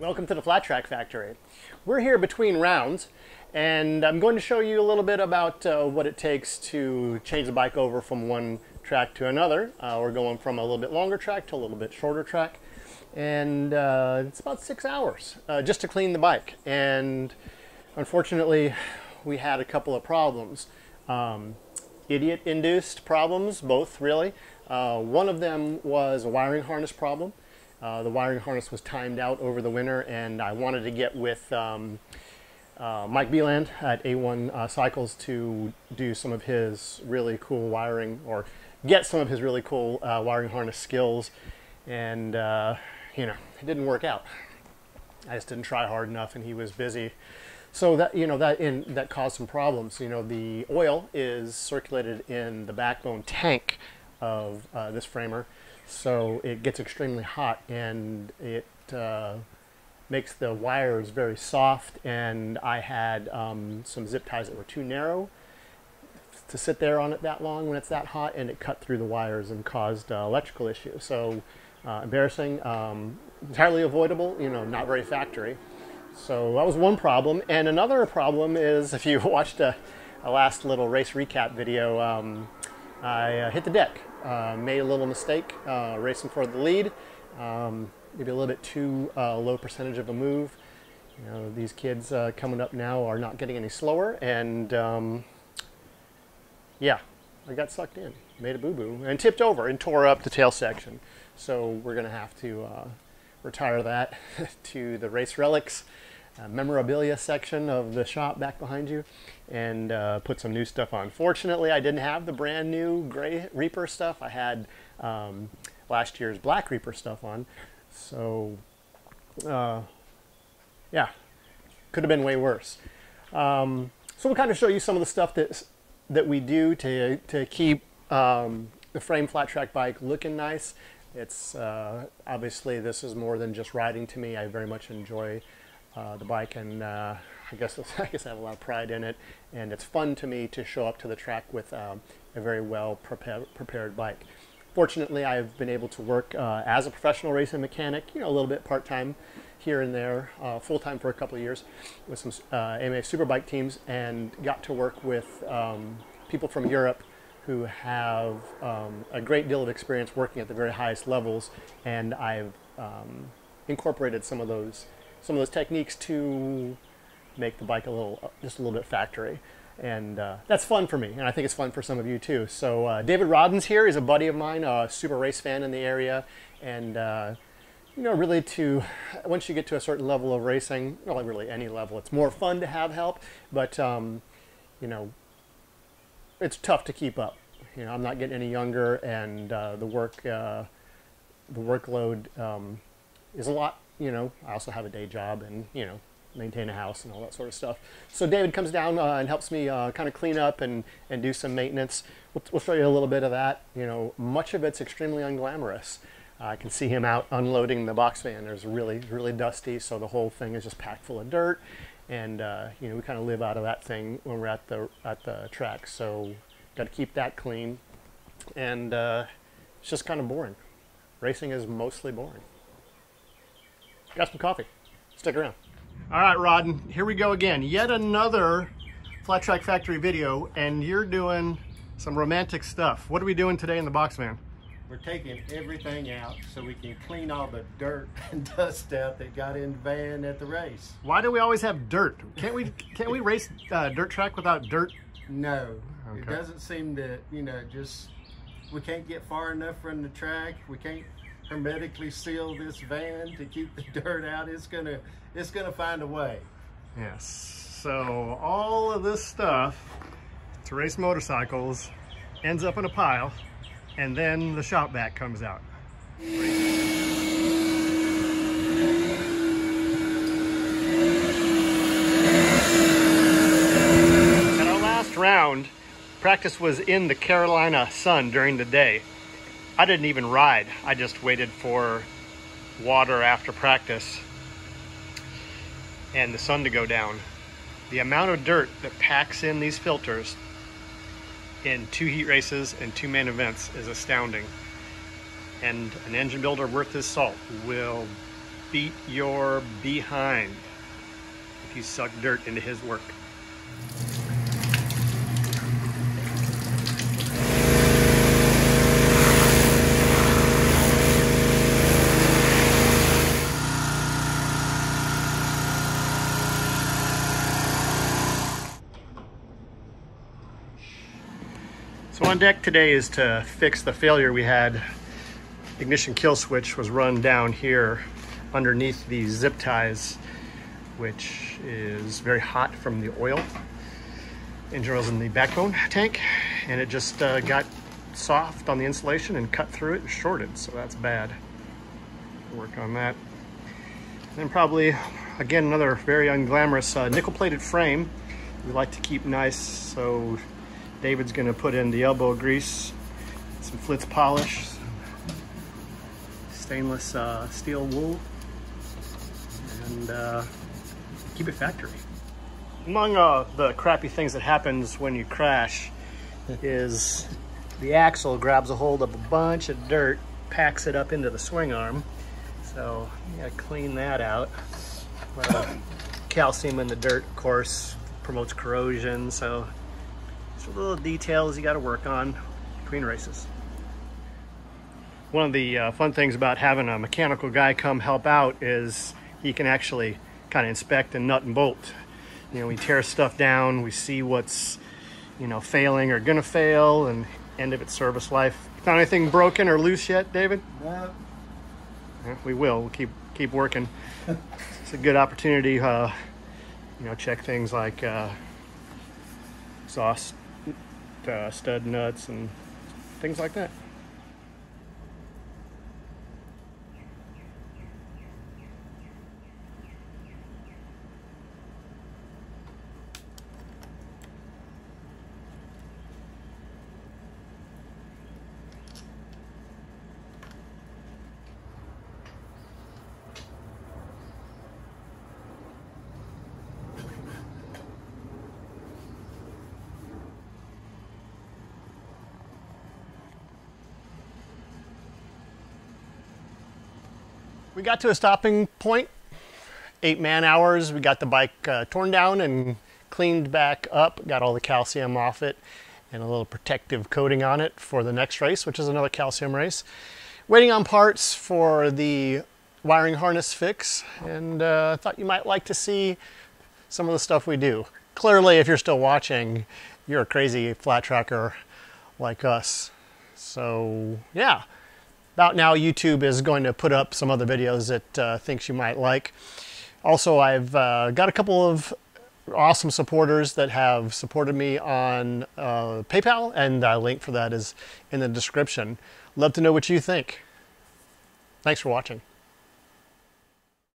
Welcome to the Flat Track Factory. We're here between rounds, and I'm going to show you a little bit about what it takes to change the bike over from one track to another. We're going from a little bit longer track to a little bit shorter track, and it's about 6 hours just to clean the bike. And unfortunately, we had a couple of problems. Idiot-induced problems, both really. One of them was a wiring harness problem. The wiring harness was timed out over the winter, and I wanted to get with Mike Beeland at A1 Cycles to do some of his really cool wiring, or get some of his really cool wiring harness skills, and you know, it didn't work out. I just didn't try hard enough, and he was busy. So that, you know, that caused some problems. You know, the oil is circulated in the backbone tank of this framer. So it gets extremely hot, and it makes the wires very soft, and I had some zip ties that were too narrow to sit there on it that long when it's that hot, and it cut through the wires and caused electrical issues. So embarrassing, entirely avoidable, you know, not very factory. So that was one problem. And another problem is, if you watched a last little race recap video, I hit the deck. Made a little mistake racing for the lead. Maybe a little bit too low percentage of a move. You know, these kids coming up now are not getting any slower, and yeah, I got sucked in, made a boo-boo, and tipped over and tore up the tail section. So we're gonna have to retire that to the race relics memorabilia section of the shop back behind you, and put some new stuff on. Fortunately, I didn't have the brand new gray Reaper stuff. I had last year's black Reaper stuff on. So yeah, could have been way worse. So we'll kind of show you some of the stuff that we do to keep the frame flat track bike looking nice. It's obviously, this is more than just riding to me. I very much enjoy the bike, and I guess I have a lot of pride in it, and it's fun to me to show up to the track with a very well prepared bike. Fortunately, I've been able to work as a professional racing mechanic, you know, a little bit part-time here and there, full-time for a couple of years with some AMA Superbike teams, and got to work with people from Europe who have a great deal of experience working at the very highest levels, and I've incorporated some of those techniques to make the bike just a little bit factory. And that's fun for me, and I think it's fun for some of you too. So David Robbins here is a buddy of mine, a super race fan in the area, and you know, really, once you get to a certain level of racing, well, really any level, it's more fun to have help, but you know, it's tough to keep up. You know, I'm not getting any younger, and the workload is a lot. You know, I also have a day job, and you know, maintain a house and all that sort of stuff. So David comes down and helps me kind of clean up and do some maintenance. We'll show you a little bit of that. You know, much of it's extremely unglamorous. I can see him out unloading the box van. There's really dusty, so the whole thing is just packed full of dirt. And you know, we kind of live out of that thing when we're at the track. So got to keep that clean, and it's just kind of boring. Racing is mostly boring. Got some coffee. Stick around. All right, Rodden, here we go again. Yet another Flat Track Factory video, and you're doing some romantic stuff. What are we doing today in the box van? We're taking everything out so we can clean all the dirt and dust out that got in the van at the race. Why do we always have dirt? Can't we race dirt track without dirt? No, okay. It doesn't seem to, you know, just, we can't get far enough from the track. We can't hermetically seal this van to keep the dirt out. It's gonna find a way. Yes. So all of this stuff to race motorcycles ends up in a pile, and then the shop vac comes out. At our last round, practice was in the Carolina sun during the day. I didn't even ride. I just waited for water after practice and the sun to go down. The amount of dirt that packs in these filters in 2 heat races and 2 main events is astounding. And an engine builder worth his salt will beat your behind if you suck dirt into his work. So on deck today is to fix the failure we had. Ignition kill switch was run down here underneath these zip ties, which is very hot from the oil. Engine oil's in the backbone tank, and it just got soft on the insulation and cut through it and shorted, so that's bad. Work on that. And then probably, again, another very unglamorous nickel-plated frame. We like to keep nice, so David's gonna put in the elbow grease, some Flitz polish, stainless steel wool, and keep it factory. Among the crappy things that happens when you crash is the axle grabs a hold of a bunch of dirt, packs it up into the swing arm. So you gotta clean that out. Calcium in the dirt, of course, promotes corrosion, so just little details you gotta work on between races. One of the fun things about having a mechanical guy come help out is he can actually kind of inspect and nut and bolt. You know, we tear stuff down, we see what's, you know, failing or gonna fail, and end of its service life. Found anything broken or loose yet, David? No. We will. We'll keep working. It's a good opportunity, you know, check things like exhaust stud nuts and things like that. We got to a stopping point, 8 man-hours. We got the bike torn down and cleaned back up, got all the calcium off it, and a little protective coating on it for the next race, which is another calcium race. Waiting on parts for the wiring harness fix, and thought you might like to see some of the stuff we do. Clearly, if you're still watching, you're a crazy flat tracker like us. So, yeah. About now, YouTube is going to put up some other videos it thinks you might like. Also, I've got a couple of awesome supporters that have supported me on PayPal, and a link for that is in the description. Love to know what you think. Thanks for watching.